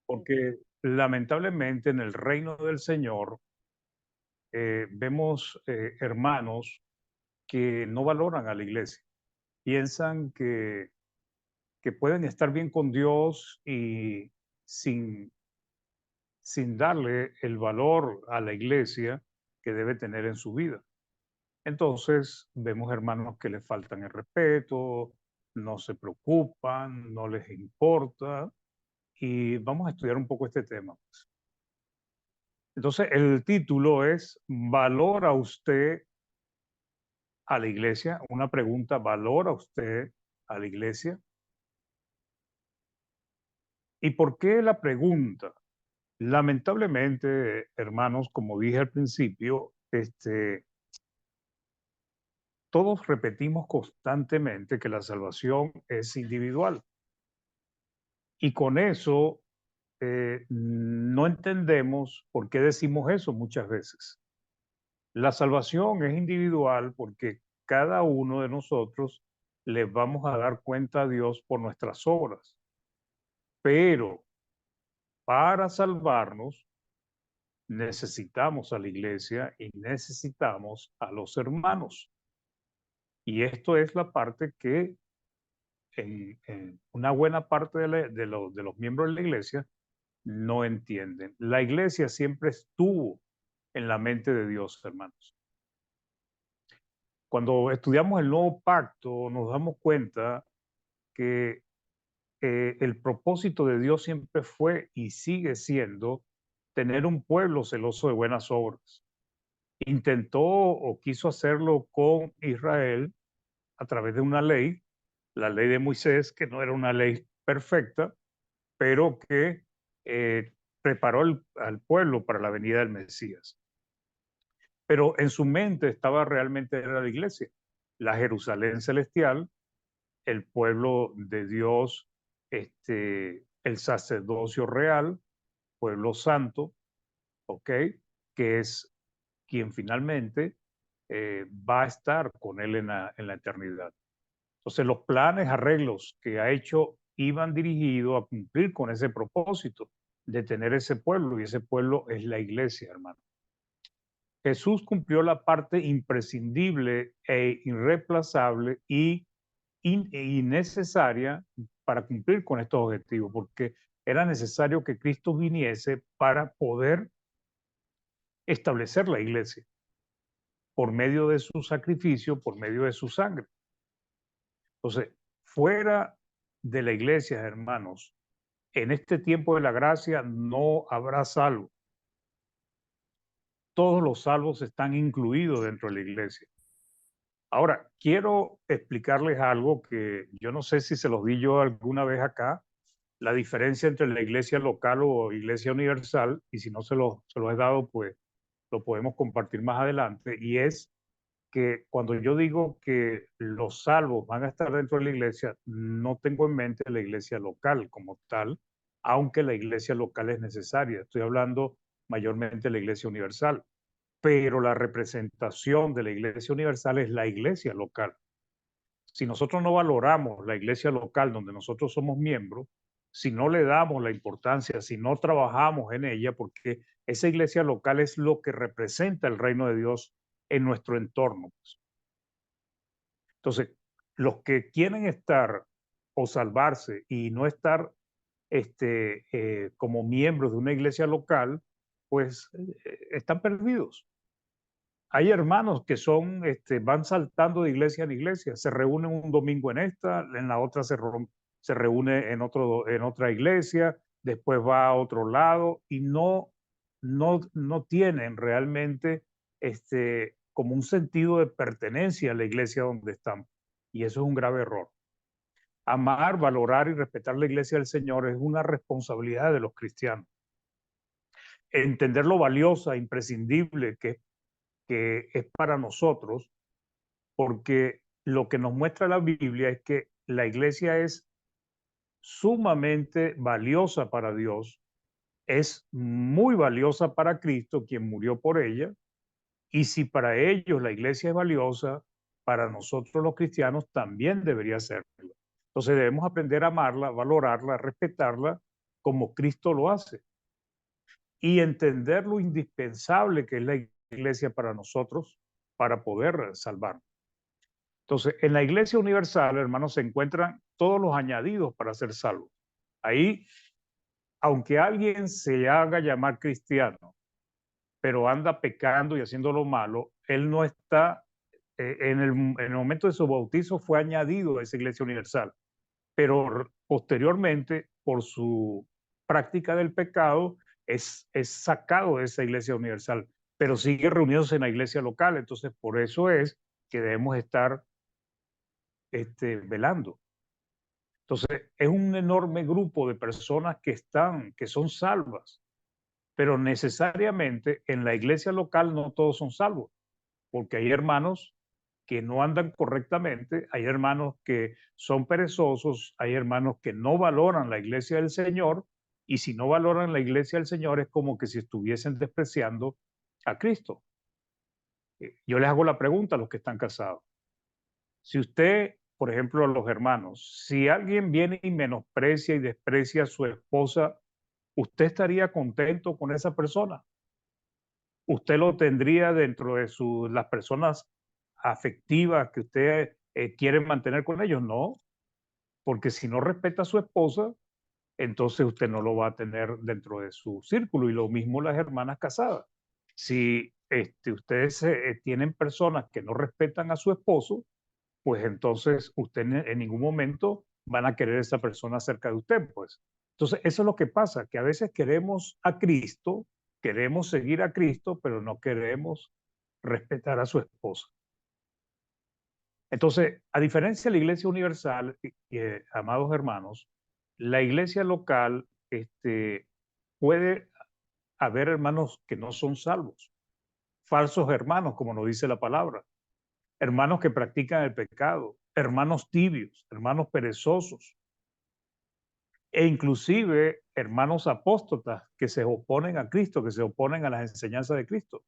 porque lamentablemente en el reino del Señor vemos hermanos que no valoran a la iglesia, piensan que pueden estar bien con Dios y sin, sin darle el valor a la iglesia que debe tener en su vida. Entonces vemos hermanos que le faltan el respeto, no se preocupan, no les importa, y vamos a estudiar un poco este tema. Entonces, el título es ¿Valora usted a la iglesia? Una pregunta, ¿valora usted a la iglesia? ¿Y por qué la pregunta? Lamentablemente, hermanos, como dije al principio, todos repetimos constantemente que la salvación es individual. Y con eso no entendemos por qué decimos eso muchas veces. La salvación es individual porque cada uno de nosotros le vamos a dar cuenta a Dios por nuestras obras. Pero para salvarnos necesitamos a la iglesia y necesitamos a los hermanos. Y esto es la parte que en una buena parte de los miembros de la iglesia no entienden. La iglesia siempre estuvo en la mente de Dios, hermanos. Cuando estudiamos el nuevo pacto, nos damos cuenta que el propósito de Dios siempre fue y sigue siendo tener un pueblo celoso de buenas obras. Intentó o quiso hacerlo con Israel a través de una ley, la ley de Moisés, que no era una ley perfecta, pero que preparó al pueblo para la venida del Mesías. Pero en su mente estaba realmente era la iglesia, la Jerusalén celestial, el pueblo de Dios, el sacerdocio real, pueblo santo, ¿ok? Que es quien finalmente va a estar con él en la eternidad. Entonces, los planes, arreglos que ha hecho iban dirigidos a cumplir con ese propósito de tener ese pueblo, y ese pueblo es la iglesia, hermano. Jesús cumplió la parte imprescindible e irreemplazable y necesaria para cumplir con estos objetivos, porque era necesario que Cristo viniese para poder establecer la iglesia por medio de su sacrificio, por medio de su sangre. Entonces, fuera de la iglesia, hermanos, en este tiempo de la gracia no habrá salvo. Todos los salvos están incluidos dentro de la iglesia. Ahora, quiero explicarles algo que yo no sé si se los di yo alguna vez acá, la diferencia entre la iglesia local o iglesia universal, y si no se los he dado, pues lo podemos compartir más adelante, y es que cuando yo digo que los salvos van a estar dentro de la iglesia, no tengo en mente la iglesia local como tal, aunque la iglesia local es necesaria. Estoy hablando mayormente de la iglesia universal, pero la representación de la iglesia universal es la iglesia local. Si nosotros no valoramos la iglesia local donde nosotros somos miembros, si no le damos la importancia, si no trabajamos en ella, porque esa iglesia local es lo que representa el reino de Dios en nuestro entorno, pues. Entonces, los que quieren estar o salvarse y no estar como miembros de una iglesia local, pues están perdidos. Hay hermanos que son, van saltando de iglesia en iglesia, se reúnen un domingo en esta, en la otra se reúne en otra iglesia, después va a otro lado y no tienen realmente como un sentido de pertenencia a la iglesia donde están. Y eso es un grave error. Amar, valorar y respetar la iglesia del Señor es una responsabilidad de los cristianos. Entender lo valiosa, imprescindible que es para nosotros, porque lo que nos muestra la Biblia es que la iglesia es sumamente valiosa para Dios, es muy valiosa para Cristo, quien murió por ella, y si para ellos la iglesia es valiosa, para nosotros los cristianos también debería serlo. Entonces debemos aprender a amarla, valorarla, respetarla como Cristo lo hace y entender lo indispensable que es la iglesia para nosotros para poder salvarnos. Entonces, en la iglesia universal, hermanos, se encuentran todos los añadidos para ser salvos. Ahí, aunque alguien se haga llamar cristiano, pero anda pecando y haciendo lo malo, él no está, en el momento de su bautizo fue añadido a esa iglesia universal, pero posteriormente, por su práctica del pecado, es sacado de esa iglesia universal, pero sigue reuniéndose en la iglesia local. Entonces, por eso es que debemos estar velando. Entonces, es un enorme grupo de personas que son salvas, pero necesariamente en la iglesia local no todos son salvos, porque hay hermanos que no andan correctamente, hay hermanos que son perezosos, hay hermanos que no valoran la iglesia del Señor, y si no valoran la iglesia del Señor es como que si estuviesen despreciando a Cristo. Yo les hago la pregunta a los que están casados. Si usted, por ejemplo, a los hermanos, si alguien viene y menosprecia y desprecia a su esposa, ¿usted estaría contento con esa persona? ¿Usted lo tendría dentro de las personas afectivas que usted quiere mantener con ellos? No, porque si no respeta a su esposa, entonces usted no lo va a tener dentro de su círculo. Y lo mismo las hermanas casadas. Si ustedes tienen personas que no respetan a su esposo, pues entonces usted en ningún momento van a querer a esa persona cerca de usted, pues. Entonces, eso es lo que pasa, que a veces queremos a Cristo, queremos seguir a Cristo, pero no queremos respetar a su esposa. Entonces, a diferencia de la Iglesia Universal, amados hermanos, la iglesia local puede haber hermanos que no son salvos, falsos hermanos, como nos dice la palabra, hermanos que practican el pecado, hermanos tibios, hermanos perezosos, e inclusive hermanos apóstatas que se oponen a Cristo, que se oponen a las enseñanzas de Cristo.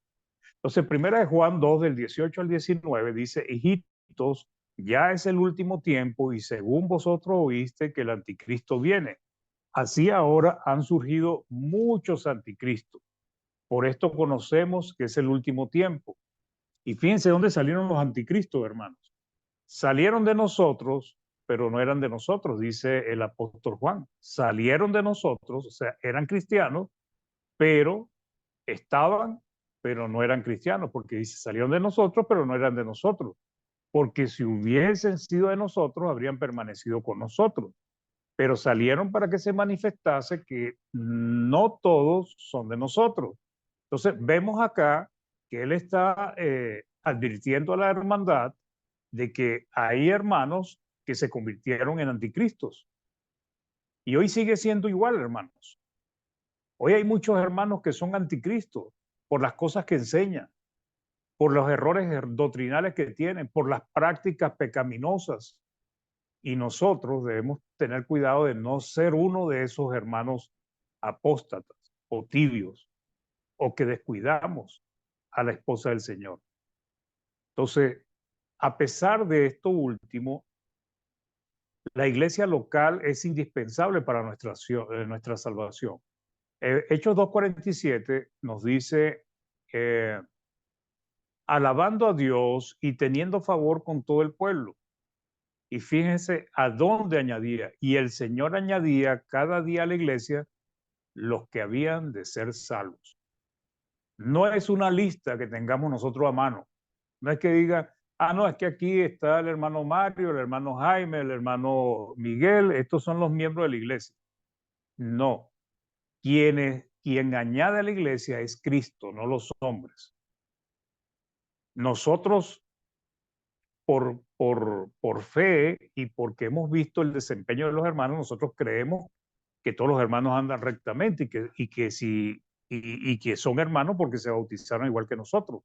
Entonces, primera de Juan 2, del 18 al 19, dice: hijitos, ya es el último tiempo y según vosotros oíste que el anticristo viene. Así ahora han surgido muchos anticristos. Por esto conocemos que es el último tiempo. Y fíjense dónde salieron los anticristos, hermanos. Salieron de nosotros, pero no eran de nosotros, dice el apóstol Juan. Salieron de nosotros, o sea, eran cristianos, pero estaban, pero no eran cristianos, porque dice, salieron de nosotros, pero no eran de nosotros. Porque si hubiesen sido de nosotros, habrían permanecido con nosotros. Pero salieron para que se manifestase que no todos son de nosotros. Entonces, vemos acá que él está advirtiendo a la hermandad de que hay hermanos que se convirtieron en anticristos. Y hoy sigue siendo igual, hermanos. Hoy hay muchos hermanos que son anticristos por las cosas que enseñan, por los errores doctrinales que tienen, por las prácticas pecaminosas. Y nosotros debemos tener cuidado de no ser uno de esos hermanos apóstatas o tibios o que descuidamos a la esposa del Señor. Entonces, a pesar de esto último, la iglesia local es indispensable para nuestra salvación. Hechos 2:47 nos dice, alabando a Dios y teniendo favor con todo el pueblo. Y fíjense a dónde añadía. Y el Señor añadía cada día a la iglesia los que habían de ser salvos. No es una lista que tengamos nosotros a mano. No es que diga, no, es que aquí está el hermano Mario, el hermano Jaime, el hermano Miguel, estos son los miembros de la iglesia. No, quien añade a la iglesia es Cristo, no los hombres. Nosotros, por fe y porque hemos visto el desempeño de los hermanos, nosotros creemos que todos los hermanos andan rectamente y que son hermanos porque se bautizaron igual que nosotros.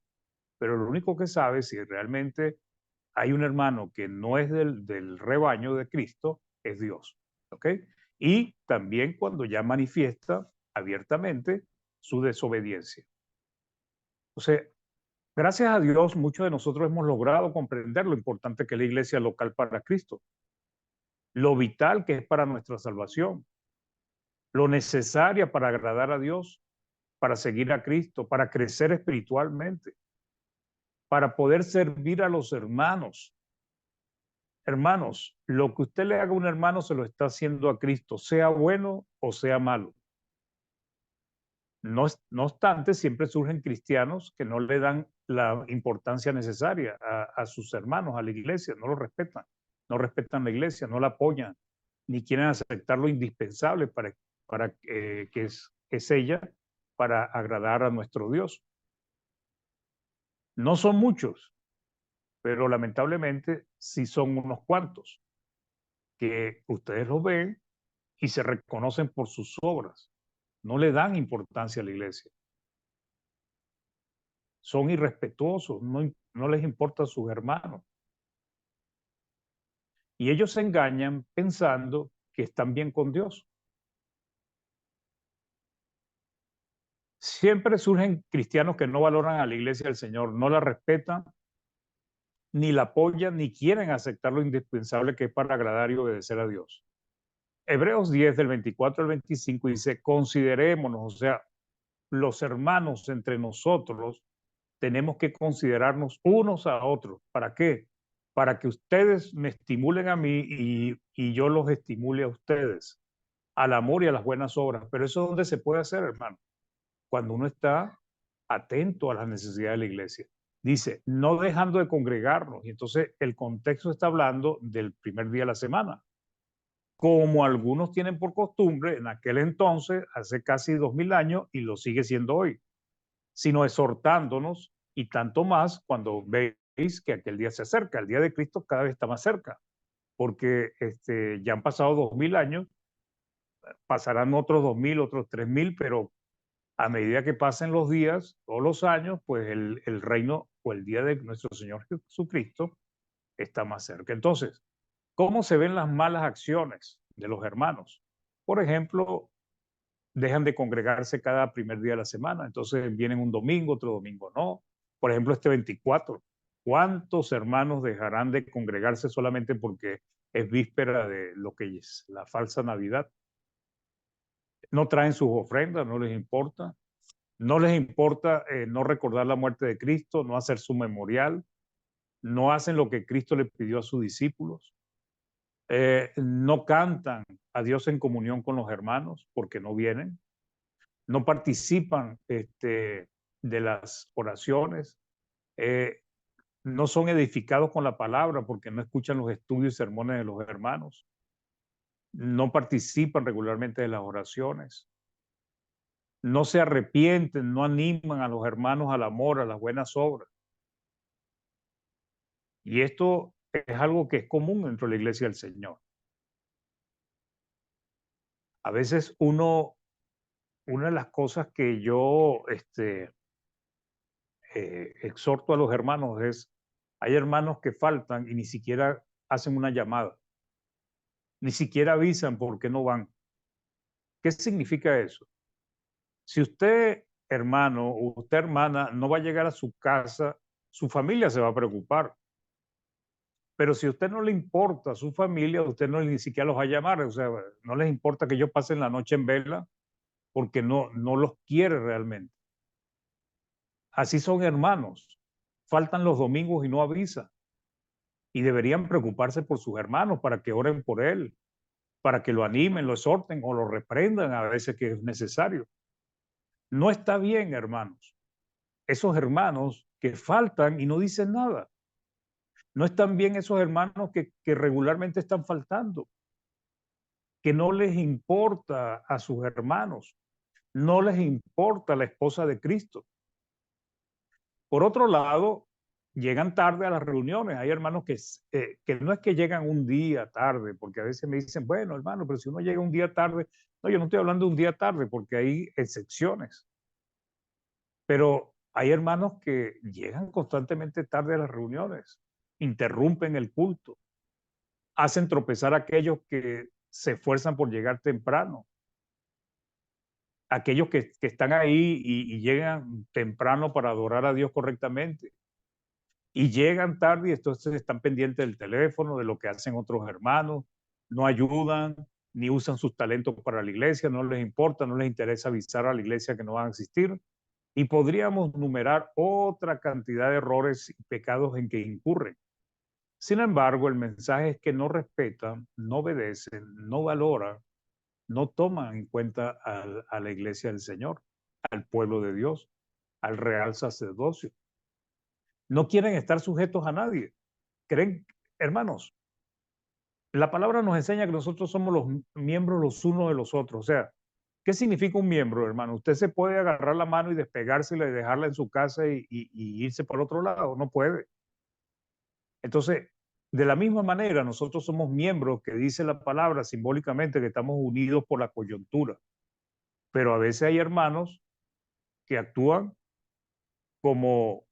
Pero lo único que sabe si realmente hay un hermano que no es del rebaño de Cristo, es Dios. ¿Ok? Y también cuando ya manifiesta abiertamente su desobediencia. O sea, gracias a Dios, muchos de nosotros hemos logrado comprender lo importante que es la iglesia local para Cristo, lo vital que es para nuestra salvación, lo necesaria para agradar a Dios, para seguir a Cristo, para crecer espiritualmente, para poder servir a los hermanos. Hermanos, lo que usted le haga a un hermano se lo está haciendo a Cristo, sea bueno o sea malo. No obstante, siempre surgen cristianos que no le dan la importancia necesaria a sus hermanos, a la iglesia, no lo respetan, no respetan la iglesia, no la apoyan, ni quieren aceptar lo indispensable para que es ella para agradar a nuestro Dios. No son muchos, pero lamentablemente sí son unos cuantos que ustedes los ven y se reconocen por sus obras. No le dan importancia a la iglesia. Son irrespetuosos, no les importa a sus hermanos. Y ellos se engañan pensando que están bien con Dios. Siempre surgen cristianos que no valoran a la iglesia del Señor, no la respetan, ni la apoyan, ni quieren aceptar lo indispensable que es para agradar y obedecer a Dios. Hebreos 10, del 24 al 25, dice, considerémonos, o sea, los hermanos entre nosotros tenemos que considerarnos unos a otros. ¿Para qué? Para que ustedes me estimulen a mí y yo los estimule a ustedes, al amor y a las buenas obras. Pero eso es donde se puede hacer, hermano, cuando uno está atento a las necesidades de la iglesia. Dice, no dejando de congregarnos. Y entonces el contexto está hablando del primer día de la semana. Como algunos tienen por costumbre en aquel entonces, hace casi 2000 años, y lo sigue siendo hoy, sino exhortándonos y tanto más cuando veis que aquel día se acerca. El día de Cristo cada vez está más cerca, porque ya han pasado 2000 años, pasarán otros 2000, otros 3000, pero a medida que pasen los días, todos los años, pues el reino o el día de nuestro Señor Jesucristo está más cerca. Entonces, ¿cómo se ven las malas acciones de los hermanos? Por ejemplo, dejan de congregarse cada primer día de la semana, entonces vienen un domingo, otro domingo no. Por ejemplo, este 24, ¿cuántos hermanos dejarán de congregarse solamente porque es víspera de lo que es la falsa Navidad? No traen sus ofrendas, no les importa. No les importa no recordar la muerte de Cristo, no hacer su memorial, no hacen lo que Cristo le pidió a sus discípulos, no cantan a Dios en comunión con los hermanos porque no vienen, no participan de las oraciones, eh, no son edificados con la palabra porque no escuchan los estudios y sermones de los hermanos, no participan regularmente de las oraciones, no se arrepienten, no animan a los hermanos al amor, a las buenas obras. Y esto es algo que es común dentro de la iglesia del Señor. A veces una de las cosas que yo exhorto a los hermanos es, hay hermanos que faltan y ni siquiera hacen una llamada, ni siquiera avisan por qué no van. ¿Qué significa eso? Si usted, hermano, o usted, hermana, no va a llegar a su casa, su familia se va a preocupar. Pero si a usted no le importa a su familia, usted no ni siquiera los va a llamar. O sea, no les importa que ellos pasen la noche en vela porque no los quiere realmente. Así son hermanos. Faltan los domingos y no avisan. Y deberían preocuparse por sus hermanos para que oren por él, para que lo animen, lo exhorten o lo reprendan a veces que es necesario. No está bien, hermanos. Esos hermanos que faltan y no dicen nada. No están bien esos hermanos que regularmente están faltando, que no les importa a sus hermanos, no les importa la esposa de Cristo. Por otro lado, llegan tarde a las reuniones. Hay hermanos que no es que llegan un día tarde, porque a veces me dicen, bueno, hermano, pero si uno llega un día tarde, no, yo no estoy hablando de un día tarde, porque hay excepciones. Pero hay hermanos que llegan constantemente tarde a las reuniones, interrumpen el culto, hacen tropezar a aquellos que se esfuerzan por llegar temprano, aquellos que están ahí y llegan temprano para adorar a Dios correctamente. Y llegan tarde y entonces están pendientes del teléfono, de lo que hacen otros hermanos, no ayudan, ni usan sus talentos para la iglesia, no les importa, no les interesa avisar a la iglesia que no van a asistir. Y podríamos numerar otra cantidad de errores y pecados en que incurren. Sin embargo, el mensaje es que no respetan, no obedecen, no valoran, no toman en cuenta a la iglesia del Señor, al pueblo de Dios, al real sacerdocio. No quieren estar sujetos a nadie. Creen, hermanos, la palabra nos enseña que nosotros somos los miembros los unos de los otros. O sea, ¿qué significa un miembro, hermano? Usted se puede agarrar la mano y despegársela y dejarla en su casa y irse por otro lado. No puede. Entonces, de la misma manera, nosotros somos miembros que dice la palabra simbólicamente que estamos unidos por la coyuntura. Pero a veces hay hermanos que actúan como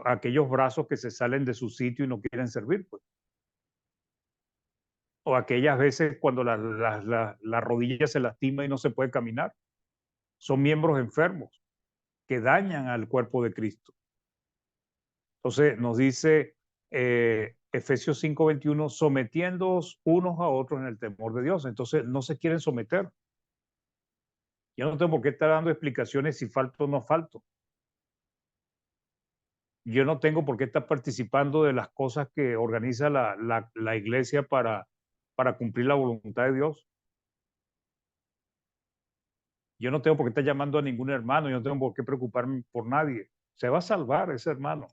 aquellos brazos que se salen de su sitio y no quieren servir, pues. O aquellas veces cuando la rodilla se lastima y no se puede caminar. Son miembros enfermos que dañan al cuerpo de Cristo. Entonces nos dice Efesios 5:21, sometiéndoos unos a otros en el temor de Dios. Entonces no se quieren someter. Yo no tengo por qué estar dando explicaciones si falto o no falto. Yo no tengo por qué estar participando de las cosas que organiza la iglesia para cumplir la voluntad de Dios. Yo no tengo por qué estar llamando a ningún hermano, yo no tengo por qué preocuparme por nadie. ¿Se va a salvar ese hermano?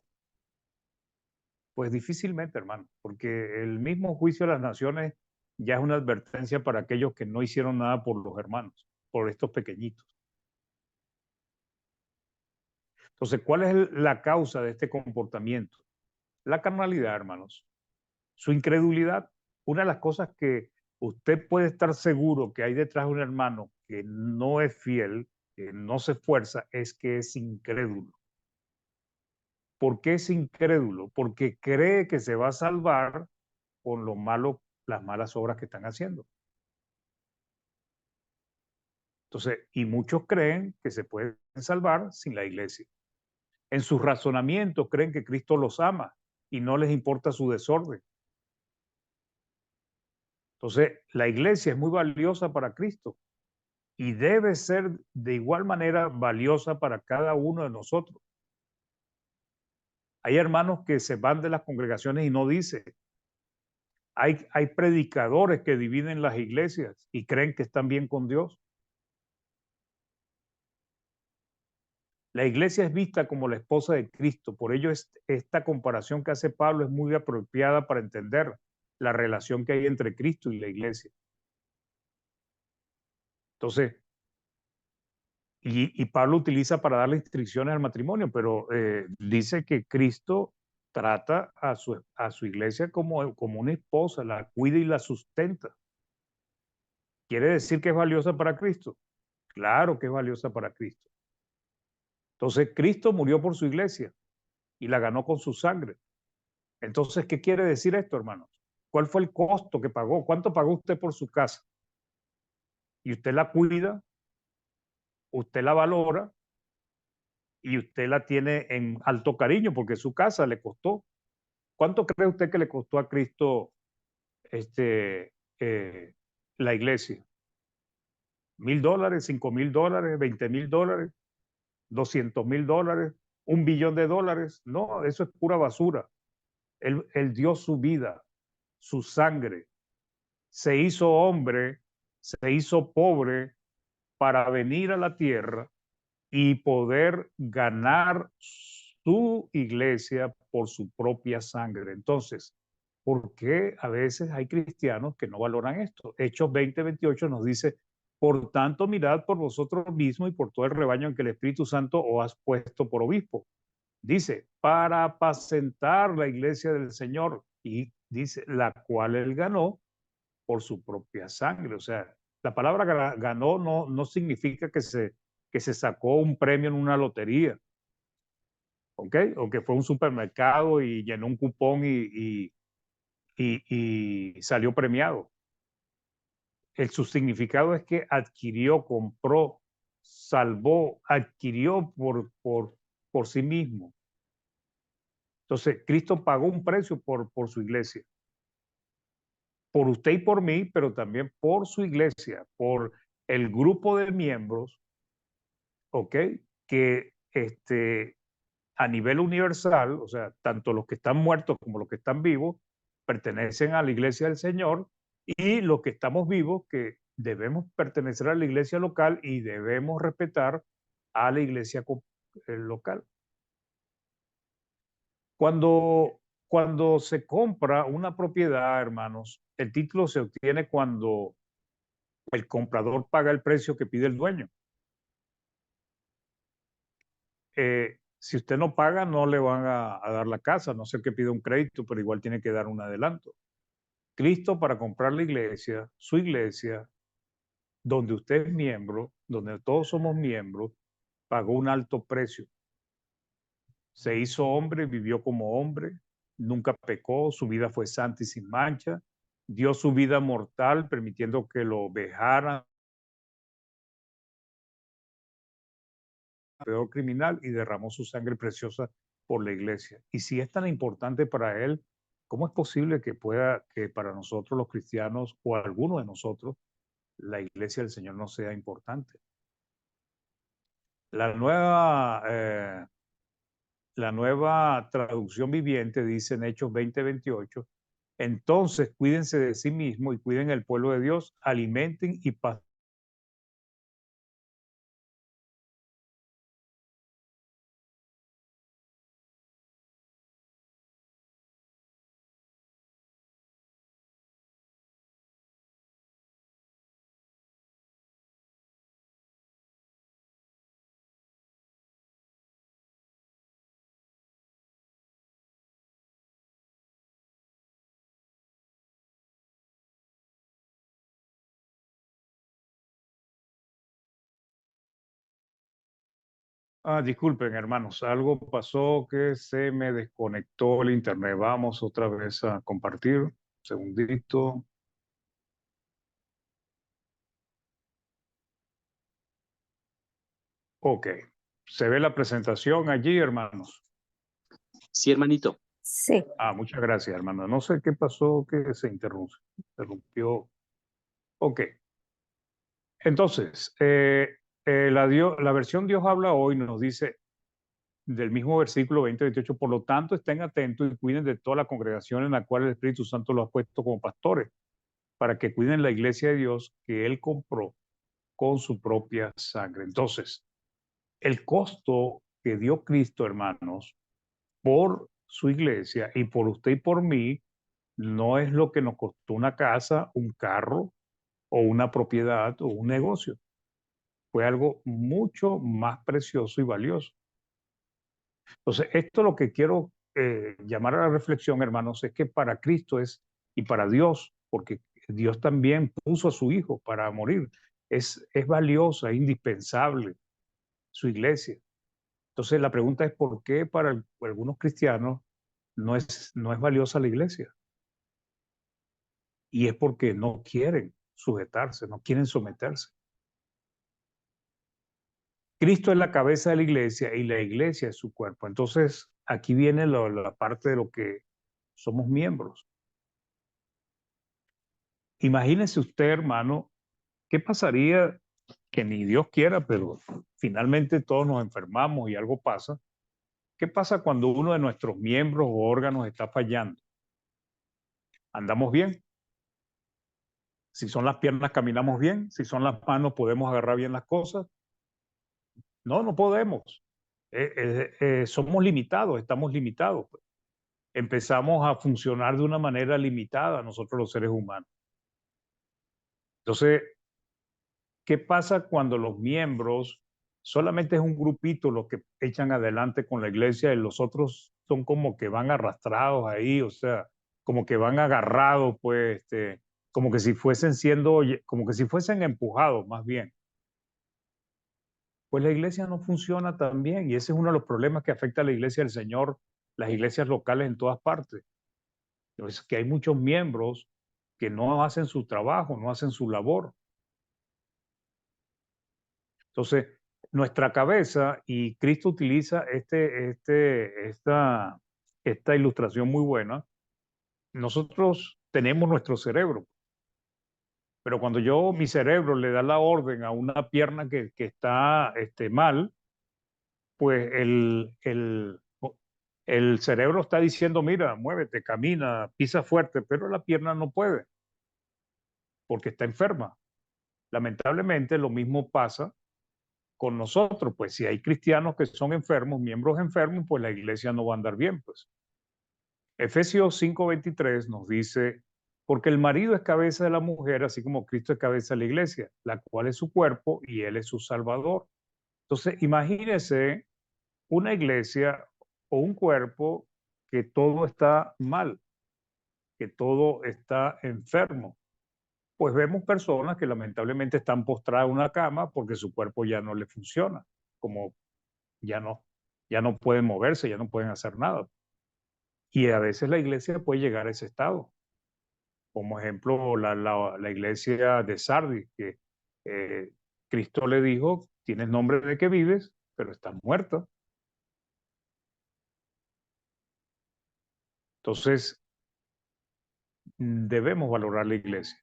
Pues difícilmente, hermano, porque el mismo juicio de las naciones ya es una advertencia para aquellos que no hicieron nada por los hermanos, por estos pequeñitos. Entonces, ¿cuál es la causa de este comportamiento? La carnalidad, hermanos. Su incredulidad. Una de las cosas que usted puede estar seguro que hay detrás de un hermano que no es fiel, que no se esfuerza, es que es incrédulo. ¿Por qué es incrédulo? Porque cree que se va a salvar con lo malo, las malas obras que están haciendo. Entonces, y muchos creen que se pueden salvar sin la iglesia. En sus razonamientos creen que Cristo los ama y no les importa su desorden. Entonces, la iglesia es muy valiosa para Cristo y debe ser de igual manera valiosa para cada uno de nosotros. Hay hermanos que se van de las congregaciones y no dicen. Hay predicadores que dividen las iglesias y creen que están bien con Dios. La iglesia es vista como la esposa de Cristo, por ello esta comparación que hace Pablo es muy apropiada para entender la relación que hay entre Cristo y la iglesia. Entonces, y Pablo utiliza para darle instrucciones al matrimonio, pero dice que Cristo trata a su iglesia como una esposa, la cuida y la sustenta. ¿Quiere decir que es valiosa para Cristo? Claro que es valiosa para Cristo. Entonces, Cristo murió por su iglesia y la ganó con su sangre. Entonces, ¿qué quiere decir esto, hermanos? ¿Cuál fue el costo que pagó? ¿Cuánto pagó usted por su casa? Y usted la cuida, usted la valora y usted la tiene en alto cariño porque su casa le costó. ¿Cuánto cree usted que le costó a Cristo este, eh, la iglesia? $1,000, $5,000, $20,000, $200,000, $1,000,000,000. No, eso es pura basura. Él dio su vida, su sangre, se hizo hombre, se hizo pobre para venir a la tierra y poder ganar su iglesia por su propia sangre. Entonces, ¿por qué a veces hay cristianos que no valoran esto? Hechos 20:28 nos dice, por tanto, mirad por vosotros mismos y por todo el rebaño en que el Espíritu Santo os has puesto por obispo. Dice, para apacentar la iglesia del Señor. Y dice, la cual él ganó por su propia sangre. O sea, la palabra ganó no significa que se sacó un premio en una lotería, ¿ok? O que fue a un supermercado y llenó un cupón y salió premiado. Su significado es que adquirió, compró, salvó, adquirió por sí mismo. Entonces, Cristo pagó un precio por su iglesia. por usted y por mí, pero también por su iglesia, por el grupo de miembros, ¿ok? Que a nivel universal, o sea, tanto los que están muertos como los que están vivos, pertenecen a la iglesia del Señor, y los que estamos vivos, que debemos pertenecer a la iglesia local y debemos respetar a la iglesia local. Cuando se compra una propiedad, hermanos, el título se obtiene cuando el comprador paga el precio que pide el dueño. Si usted no paga, no le van a dar la casa, a no ser que pida un crédito, pero igual tiene que dar un adelanto. Cristo, para comprar la iglesia, su iglesia, donde usted es miembro, donde todos somos miembros, pagó un alto precio. Se hizo hombre, vivió como hombre, nunca pecó, su vida fue santa y sin mancha, dio su vida mortal permitiendo que lo vejaran, peor criminal, y derramó su sangre preciosa por la iglesia. Y si es tan importante para él, ¿cómo es posible que para nosotros los cristianos o alguno de nosotros, la iglesia del Señor no sea importante? La nueva, eh, la nueva traducción viviente dice en Hechos 20:28, entonces cuídense de sí mismos y cuiden el pueblo de Dios, alimenten y disculpen, hermanos, algo pasó que se me desconectó el internet. Vamos otra vez a compartir. Un segundito. Ok. ¿Se ve la presentación allí, hermanos? Sí, hermanito. Sí. Muchas gracias, hermano. No sé qué pasó, que se interrumpió. Ok. Entonces, la versión Dios habla hoy nos dice del mismo versículo 20-28, por lo tanto, estén atentos y cuiden de toda la congregación en la cual el Espíritu Santo los ha puesto como pastores, para que cuiden la iglesia de Dios que Él compró con su propia sangre. Entonces, el costo que dio Cristo, hermanos, por su iglesia y por usted y por mí, no es lo que nos costó una casa, un carro o una propiedad o un negocio. Fue algo mucho más precioso y valioso. Entonces, esto lo que quiero llamar a la reflexión, hermanos, es que para Cristo y para Dios, porque Dios también puso a su Hijo para morir, es valiosa, es indispensable su iglesia. Entonces, la pregunta es por qué para algunos cristianos no es valiosa la iglesia. Y es porque no quieren sujetarse, no quieren someterse. Cristo es la cabeza de la iglesia y la iglesia es su cuerpo. Entonces, aquí viene la parte de lo que somos miembros. Imagínese usted, hermano, qué pasaría, que ni Dios quiera, pero finalmente todos nos enfermamos y algo pasa. ¿Qué pasa cuando uno de nuestros miembros o órganos está fallando? ¿Andamos bien? Si son las piernas, caminamos bien. Si son las manos, podemos agarrar bien las cosas. No, no podemos. Somos limitados, estamos limitados, pues. Empezamos a funcionar de una manera limitada nosotros los seres humanos. Entonces, ¿qué pasa cuando los miembros solamente es un grupito los que echan adelante con la iglesia y los otros son como que van arrastrados ahí, o sea, como que van agarrados, pues, como que si fuesen como que si fuesen empujados más bien? Pues la iglesia no funciona tan bien, y ese es uno de los problemas que afecta a la iglesia del Señor, las iglesias locales en todas partes. Es que hay muchos miembros que no hacen su trabajo, no hacen su labor. Entonces, nuestra cabeza, y Cristo utiliza esta ilustración muy buena, nosotros tenemos nuestro cerebro. Pero cuando mi cerebro le da la orden a una pierna que está mal, pues el cerebro está diciendo, mira, muévete, camina, pisa fuerte, pero la pierna no puede porque está enferma. Lamentablemente lo mismo pasa con nosotros, pues si hay cristianos que son enfermos, miembros enfermos, pues la iglesia no va a andar bien, pues. Efesios 5:23 nos dice, porque el marido es cabeza de la mujer, así como Cristo es cabeza de la iglesia, la cual es su cuerpo y él es su salvador. Entonces, imagínese una iglesia o un cuerpo que todo está mal, que todo está enfermo. Pues vemos personas que lamentablemente están postradas en una cama porque su cuerpo ya no le funciona, como ya no, ya no pueden moverse, ya no pueden hacer nada. Y a veces la iglesia puede llegar a ese estado. Como ejemplo, la iglesia de Sardis, que eh, Cristo le dijo, tienes nombre de que vives, pero estás muerta. Entonces, debemos valorar la iglesia.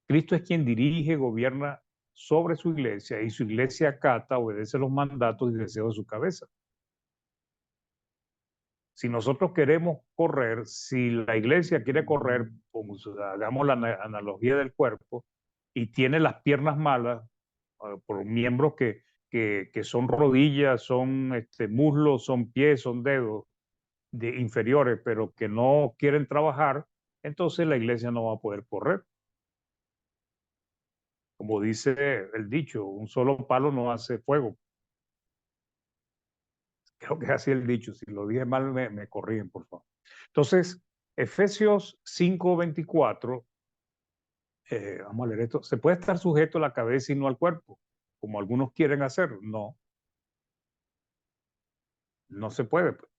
Cristo es quien dirige, gobierna sobre su iglesia y su iglesia acata, obedece los mandatos y deseos de su cabeza. Si nosotros queremos correr, si la iglesia quiere correr, como hagamos la analogía del cuerpo, y tiene las piernas malas, por miembros que son rodillas, son muslos, son pies, son dedos inferiores, pero que no quieren trabajar, entonces la iglesia no va a poder correr. Como dice el dicho, un solo palo no hace fuego. Creo que es así el dicho. Si lo dije mal, me corrigen, por favor. Entonces, Efesios 5:24, vamos a leer esto. ¿Se puede estar sujeto a la cabeza y no al cuerpo? Como algunos quieren hacer. No, no se puede, pues.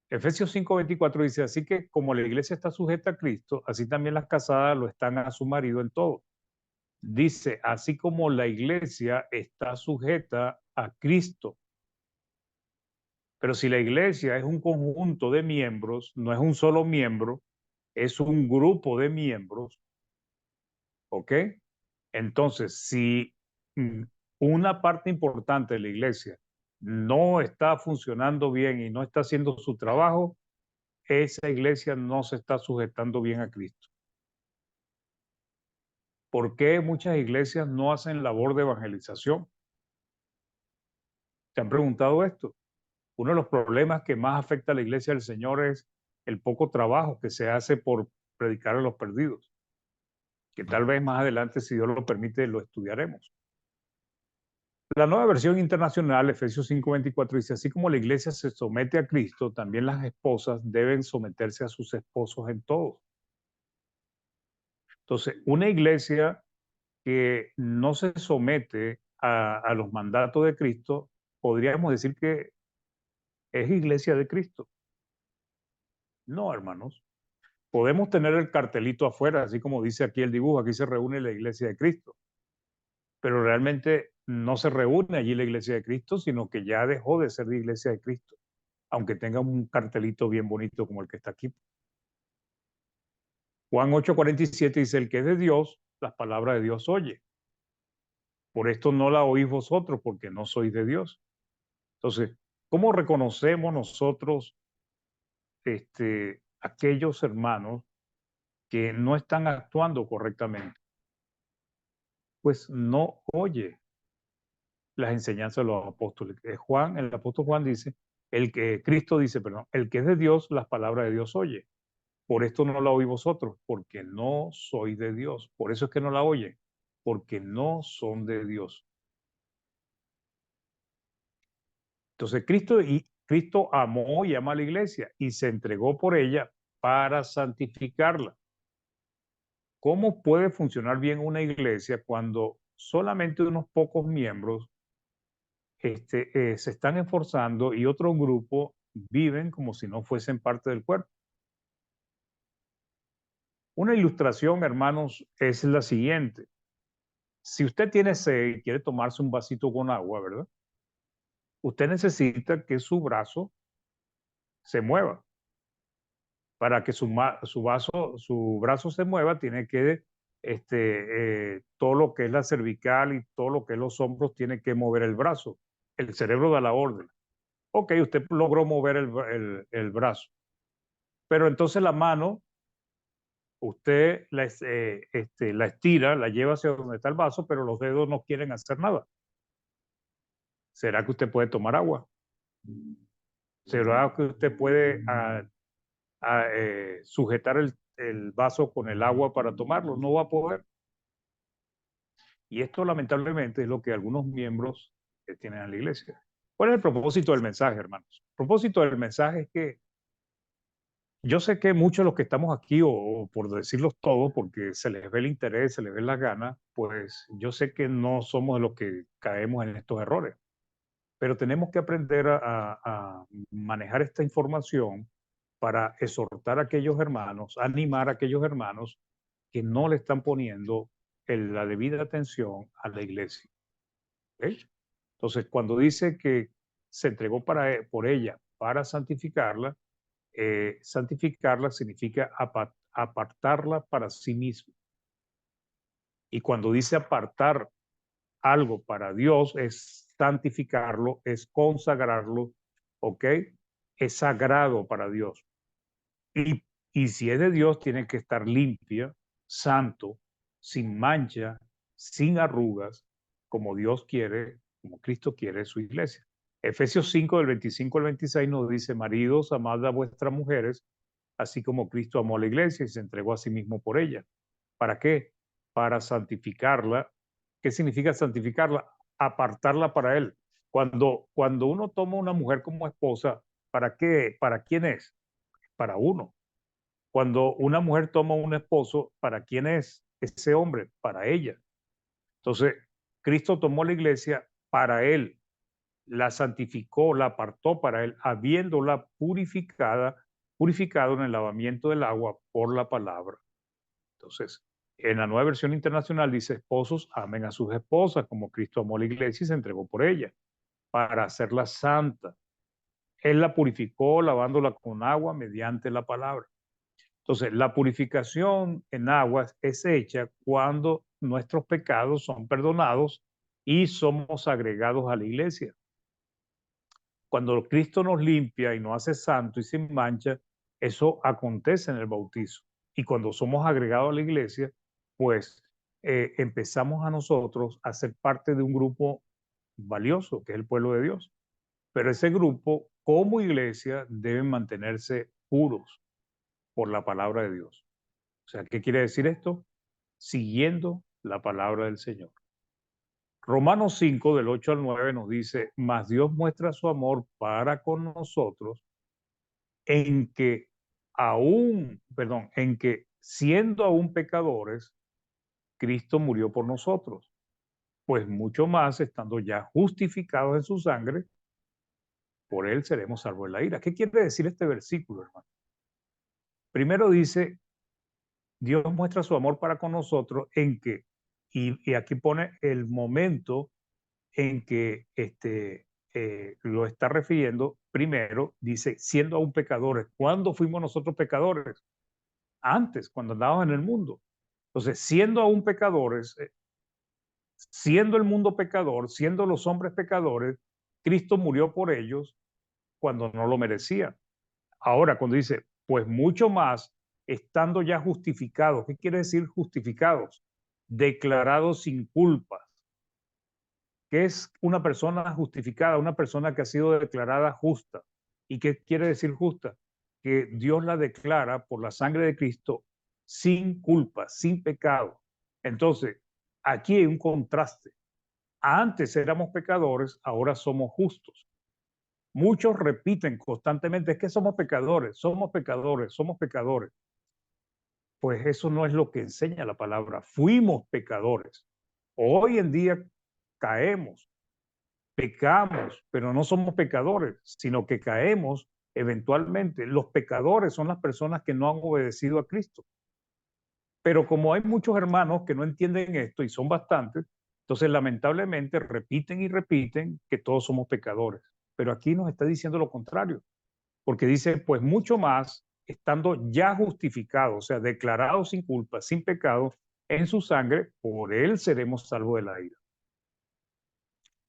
Efesios 5:24 dice, así que como la iglesia está sujeta a Cristo, así también las casadas lo están a su marido en todo. Dice, así como la iglesia está sujeta a Cristo. Pero si la iglesia es un conjunto de miembros, no es un solo miembro, es un grupo de miembros, ¿ok? Entonces, si mm, una parte importante de la iglesia no está funcionando bien y no está haciendo su trabajo, esa iglesia no se está sujetando bien a Cristo. ¿Por qué muchas iglesias no hacen labor de evangelización? ¿Se han preguntado esto? Uno de los problemas que más afecta a la iglesia del Señor es el poco trabajo que se hace por predicar a los perdidos, que tal vez más adelante, si Dios lo permite, lo estudiaremos. La nueva versión internacional, Efesios 5:24, dice, así como la iglesia se somete a Cristo, también las esposas deben someterse a sus esposos en todo. Entonces, una iglesia que no se somete a los mandatos de Cristo, podríamos decir que es iglesia de Cristo. No, hermanos. Podemos tener el cartelito afuera, así como dice aquí el dibujo, aquí se reúne la iglesia de Cristo, pero realmente no se reúne allí la iglesia de Cristo, sino que ya dejó de ser la iglesia de Cristo, aunque tenga un cartelito bien bonito como el que está aquí. Juan 8:47 dice, el que es de Dios, las palabras de Dios oye. Por esto no la oís vosotros, porque no sois de Dios. Entonces, ¿cómo reconocemos nosotros aquellos hermanos que no están actuando correctamente? Pues no oye las enseñanzas de los apóstoles. El apóstol Juan dice, Cristo dice, perdón, el que es de Dios, las palabras de Dios oye. Por esto no la oí vosotros, porque no soy de Dios. Por eso es que no la oyen, porque no son de Dios. Entonces Cristo amó y ama a la iglesia y se entregó por ella para santificarla. ¿Cómo puede funcionar bien una iglesia cuando solamente unos pocos miembros se están esforzando y otro grupo viven como si no fuesen parte del cuerpo? Una ilustración, hermanos, es la siguiente. Si usted tiene sed y quiere tomarse un vasito con agua, ¿verdad? Usted necesita que su brazo se mueva Para que su brazo se mueva, tiene que, todo lo que es la cervical y todo lo que es los hombros, tiene que mover el brazo. El cerebro da la orden. Ok, usted logró mover el brazo, pero entonces la mano, usted la estira, la lleva hacia donde está el vaso, pero los dedos no quieren hacer nada. ¿Será que usted puede tomar agua? ¿Será que usted puede sujetar el vaso con el agua para tomarlo? No va a poder. Y esto lamentablemente es lo que algunos miembros tienen en la iglesia. ¿Cuál es el propósito del mensaje, hermanos? El propósito del mensaje es que yo sé que muchos de los que estamos aquí, o por decirlos todos, porque se les ve el interés, se les ve las ganas, pues yo sé que no somos de los que caemos en estos errores, pero tenemos que aprender a manejar esta información para exhortar a aquellos hermanos, animar a aquellos hermanos que no le están poniendo la debida atención a la iglesia. ¿Ok? Entonces, cuando dice que se entregó por ella para santificarla, santificarla significa apartarla para sí mismo. Y cuando dice apartar algo para Dios, es santificarlo, es consagrarlo, ¿ok? Es sagrado para Dios. Y, y si es de Dios, tiene que estar limpia, santo, sin mancha, sin arrugas, como Dios quiere, como Cristo quiere su iglesia. Efesios 5, del 25 al 26 nos dice: maridos, amad a vuestras mujeres, así como Cristo amó a la iglesia y se entregó a sí mismo por ella. ¿Para qué? Para santificarla. ¿Qué significa santificarla? Apartarla para Él. Cuando uno toma una mujer como esposa, ¿para qué? ¿Para quién es? Para uno. Cuando una mujer toma un esposo, ¿para quién es ese hombre? Para ella. Entonces, Cristo tomó la iglesia para Él, la santificó, la apartó para Él, habiéndola purificado en el lavamiento del agua por la palabra. Entonces, en la Nueva Versión Internacional dice: esposos, amen a sus esposas como Cristo amó a la iglesia y se entregó por ella, para hacerla santa. Él la purificó lavándola con agua mediante la palabra. Entonces, la purificación en aguas es hecha cuando nuestros pecados son perdonados y somos agregados a la iglesia. Cuando Cristo nos limpia y nos hace santo y sin mancha, eso acontece en el bautizo. Y cuando somos agregados a la iglesia, pues empezamos a nosotros a ser parte de un grupo valioso, que es el pueblo de Dios. Pero ese grupo, como iglesia, deben mantenerse puros por la palabra de Dios. O sea, ¿qué quiere decir esto? Siguiendo la palabra del Señor. Romanos 5, del 8 al 9, nos dice: mas Dios muestra su amor para con nosotros en que en que siendo aún pecadores, Cristo murió por nosotros. Pues mucho más, estando ya justificados en su sangre, por él seremos salvos de la ira. ¿Qué quiere decir este versículo, hermano? Primero dice: Dios muestra su amor para con nosotros en que, y aquí pone el momento en que lo está refiriendo. Primero dice: siendo aún pecadores. ¿Cuándo fuimos nosotros pecadores? Antes, cuando andábamos en el mundo. Entonces, siendo aún pecadores, siendo el mundo pecador, siendo los hombres pecadores, Cristo murió por ellos cuando no lo merecían. Ahora, cuando dice: pues mucho más, estando ya justificados. ¿Qué quiere decir justificados? Declarados sin culpa. ¿Qué es una persona justificada? Una persona que ha sido declarada justa. ¿Y qué quiere decir justa? Que Dios la declara por la sangre de Cristo sin culpa, sin pecado. Entonces, aquí hay un contraste. Antes éramos pecadores, ahora somos justos. Muchos repiten constantemente: es que somos pecadores, somos pecadores, somos pecadores. Pues eso no es lo que enseña la palabra. Fuimos pecadores. Hoy en día caemos, pecamos, pero no somos pecadores, sino que caemos eventualmente. Los pecadores son las personas que no han obedecido a Cristo. Pero como hay muchos hermanos que no entienden esto, y son bastantes, entonces lamentablemente repiten y repiten que todos somos pecadores. Pero aquí nos está diciendo lo contrario, porque dice: pues mucho más, estando ya justificados, o sea, declarados sin culpa, sin pecado, en su sangre, por él seremos salvos de la ira.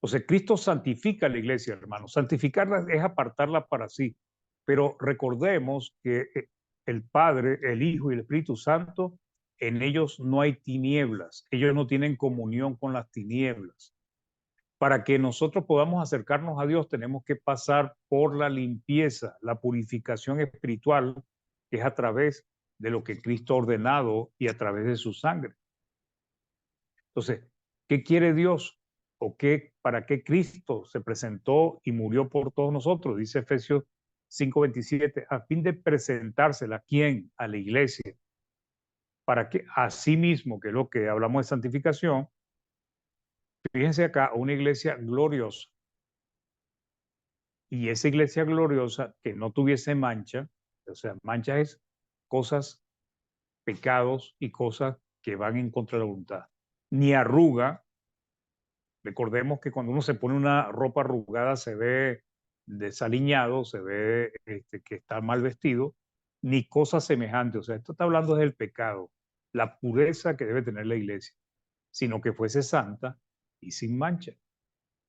O sea, Cristo santifica a la iglesia, hermanos. Santificarla es apartarla para sí. Pero recordemos que el Padre, el Hijo y el Espíritu Santo, en ellos no hay tinieblas. Ellos no tienen comunión con las tinieblas. Para que nosotros podamos acercarnos a Dios, tenemos que pasar por la limpieza, la purificación espiritual, que es a través de lo que Cristo ha ordenado y a través de su sangre. Entonces, ¿qué quiere Dios? ¿O qué, para qué Cristo se presentó y murió por todos nosotros? Dice Efesios 5:27, a fin de presentársela, ¿a quién? A la iglesia. Para que así mismo, que es lo que hablamos de santificación, fíjense acá, una iglesia gloriosa. Y esa iglesia gloriosa que no tuviese mancha, o sea, mancha es cosas, pecados y cosas que van en contra de la voluntad, ni arruga. Recordemos que cuando uno se pone una ropa arrugada se ve desaliñado, se ve que está mal vestido, ni cosa semejante. O sea, esto está hablando del pecado, la pureza que debe tener la iglesia, sino que fuese santa y sin mancha.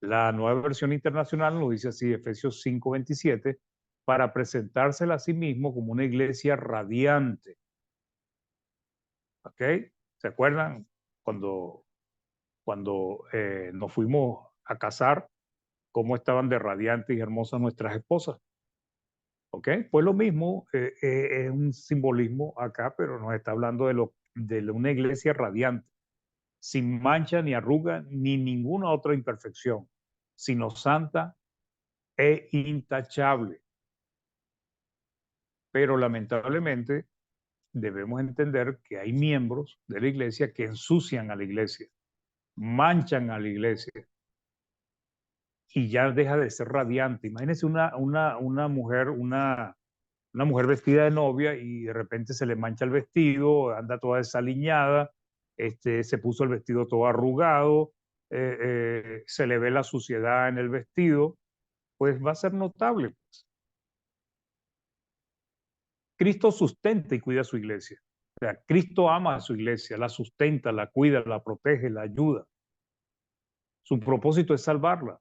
La nueva versión internacional nos dice así, Efesios 5:27, para presentársela a sí mismo como una iglesia radiante. ¿Ok? ¿Se acuerdan cuando nos fuimos a casar? Cómo estaban de radiantes y hermosas nuestras esposas. ¿Ok? Pues lo mismo, es un simbolismo acá, pero nos está hablando de una iglesia radiante, sin mancha ni arruga ni ninguna otra imperfección, sino santa e intachable. Pero lamentablemente debemos entender que hay miembros de la iglesia que ensucian a la iglesia, manchan a la iglesia y ya deja de ser radiante. Imagínense una mujer, una mujer vestida de novia y de repente se le mancha el vestido, anda toda desaliñada, se puso el vestido todo arrugado, se le ve la suciedad en el vestido, pues va a ser notable, pues. Cristo sustenta y cuida a su iglesia. O sea, Cristo ama a su iglesia, la sustenta, la cuida, la protege, la ayuda. Su propósito es salvarla,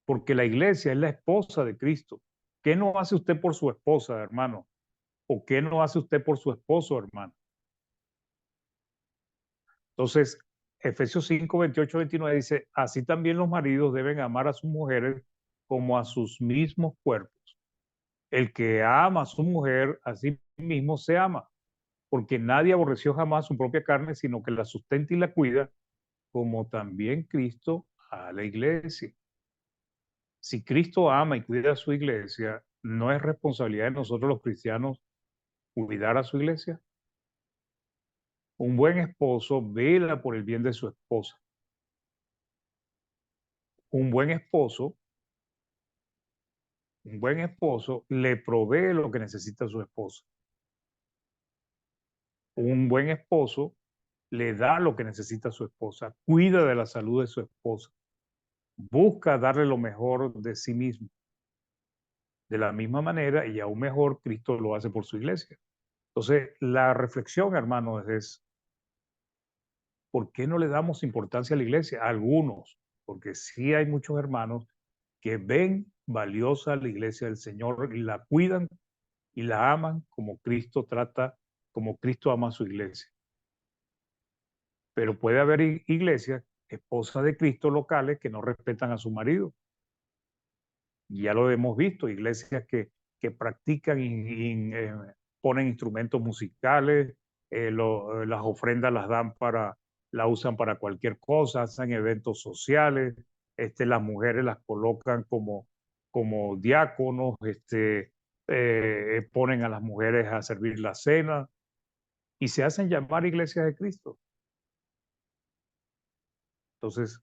porque la iglesia es la esposa de Cristo. ¿Qué no hace usted por su esposa, hermano? ¿O qué no hace usted por su esposo, hermano? Entonces, Efesios 5:28-29 dice, así también los maridos deben amar a sus mujeres como a sus mismos cuerpos. El que ama a su mujer, a sí mismo se ama, porque nadie aborreció jamás su propia carne, sino que la sustenta y la cuida, como también Cristo a la iglesia. Si Cristo ama y cuida a su iglesia, ¿no es responsabilidad de nosotros los cristianos cuidar a su iglesia? Un buen esposo vela por el bien de su esposa. Un buen esposo Un buen esposo le provee lo que necesita su esposa. Un buen esposo le da lo que necesita su esposa, cuida de la salud de su esposa, busca darle lo mejor de sí mismo. De la misma manera, y aún mejor, Cristo lo hace por su iglesia. Entonces, la reflexión, hermanos, es, ¿por qué no le damos importancia a la iglesia? A algunos, porque sí hay muchos hermanos que ven valiosa la iglesia del Señor y la cuidan y la aman como Cristo ama a su iglesia. Pero puede haber iglesias, esposas de Cristo locales, que no respetan a su marido. Ya lo hemos visto, iglesias que practican y ponen instrumentos musicales, las ofrendas las usan para cualquier cosa, hacen eventos sociales, las mujeres las colocan como diáconos, ponen a las mujeres a servir la cena y se hacen llamar iglesias de Cristo. Entonces,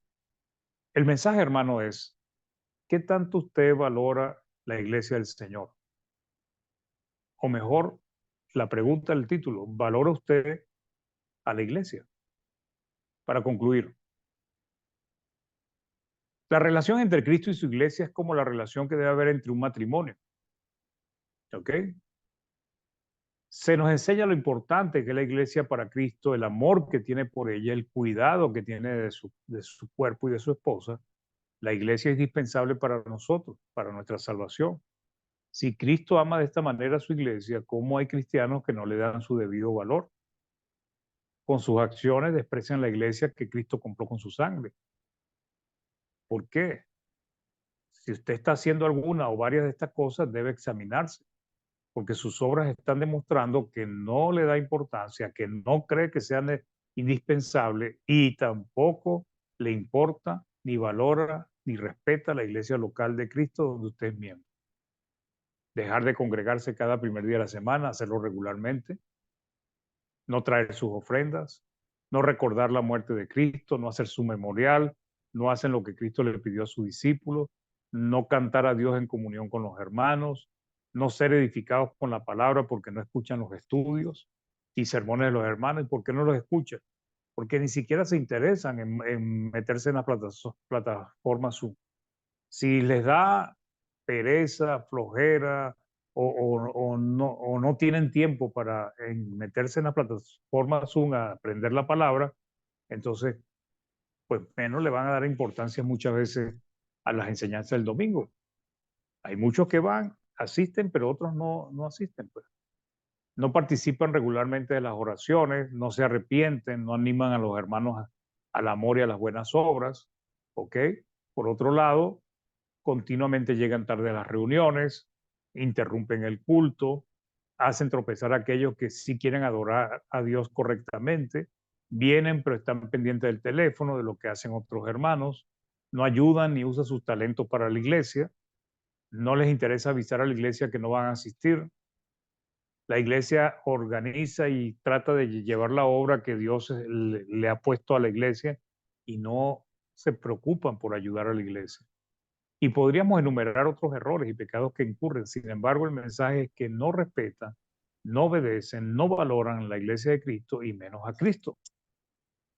el mensaje, hermano, es, ¿qué tanto usted valora la iglesia del Señor? O mejor, la pregunta del título, ¿valora usted a la iglesia? Para concluir, la relación entre Cristo y su iglesia es como la relación que debe haber entre un matrimonio. ¿Ok? Se nos enseña lo importante que es la iglesia para Cristo, el amor que tiene por ella, el cuidado que tiene de su cuerpo y de su esposa. La iglesia es indispensable para nosotros, para nuestra salvación. Si Cristo ama de esta manera a su iglesia, ¿cómo hay cristianos que no le dan su debido valor? Con sus acciones desprecian la iglesia que Cristo compró con su sangre. ¿Por qué? Si usted está haciendo alguna o varias de estas cosas, debe examinarse, porque sus obras están demostrando que no le da importancia, que no cree que sea indispensable y tampoco le importa, ni valora, ni respeta la iglesia local de Cristo donde usted es miembro. Dejar de congregarse cada primer día de la semana, hacerlo regularmente, no traer sus ofrendas, no recordar la muerte de Cristo, no hacer su memorial, no hacen lo que Cristo le pidió a sus discípulos, no cantar a Dios en comunión con los hermanos, no ser edificados con la palabra porque no escuchan los estudios y sermones de los hermanos. ¿Y por qué no los escuchan? Porque ni siquiera se interesan en meterse en las plataformas Zoom. Si les da pereza, flojera o no tienen tiempo para meterse en la plataforma Zoom a aprender la palabra, entonces, pues menos le van a dar importancia muchas veces a las enseñanzas del domingo. Hay muchos que van, asisten, pero otros no asisten, pues. No participan regularmente de las oraciones, no se arrepienten, no animan a los hermanos al amor y a las buenas obras, ¿ok? Por otro lado, continuamente llegan tarde a las reuniones, interrumpen el culto, hacen tropezar a aquellos que sí quieren adorar a Dios correctamente, vienen pero están pendientes del teléfono, de lo que hacen otros hermanos, no ayudan ni usan sus talentos para la iglesia, no les interesa avisar a la iglesia que no van a asistir. La iglesia organiza y trata de llevar la obra que Dios le ha puesto a la iglesia y no se preocupan por ayudar a la iglesia. Y podríamos enumerar otros errores y pecados que incurren. Sin embargo, el mensaje es que no respetan, no obedecen, no valoran la iglesia de Cristo y menos a Cristo.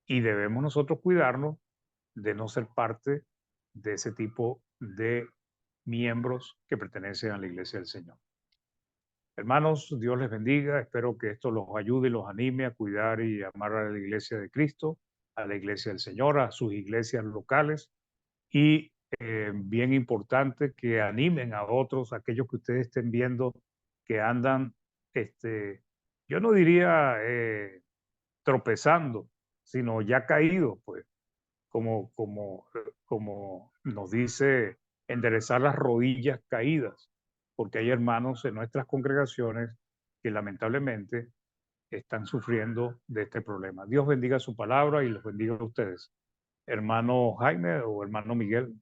Y debemos nosotros cuidarnos de no ser parte de ese tipo de miembros que pertenecen a la iglesia del Señor. Hermanos, Dios les bendiga. Espero que esto los ayude y los anime a cuidar y amar a la iglesia de Cristo, a la iglesia del Señor, a sus iglesias locales y bien importante que animen a otros, aquellos que ustedes estén viendo que andan, yo no diría tropezando, sino ya caídos, pues, como nos dice, enderezar las rodillas caídas, porque hay hermanos en nuestras congregaciones que lamentablemente están sufriendo de este problema. Dios bendiga su palabra y los bendiga a ustedes. Hermano Jaime o hermano Miguel.